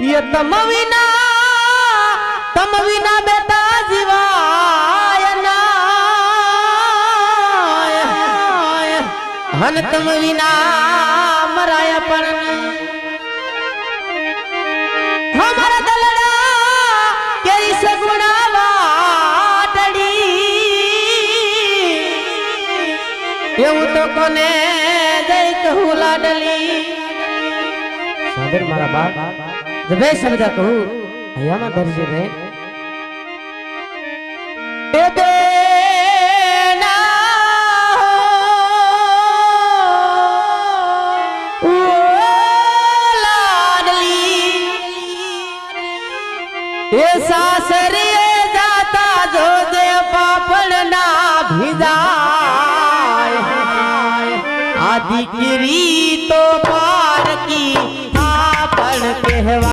ये तम विना बेटा जीवाय ना हन तम विना मराय पर हमारा दलड़ा केरी सगुणा वाटड़ी એવું તો કોને દઈ કહું લાડલી સાદર મારા બાપ જબે શબ્દ કહું હયામાં દરજે રે એ બેના ઓ લાડલી એ સાસરે જાતા જોજે પાપડ ના ભીજા आदि गिरी तो पार की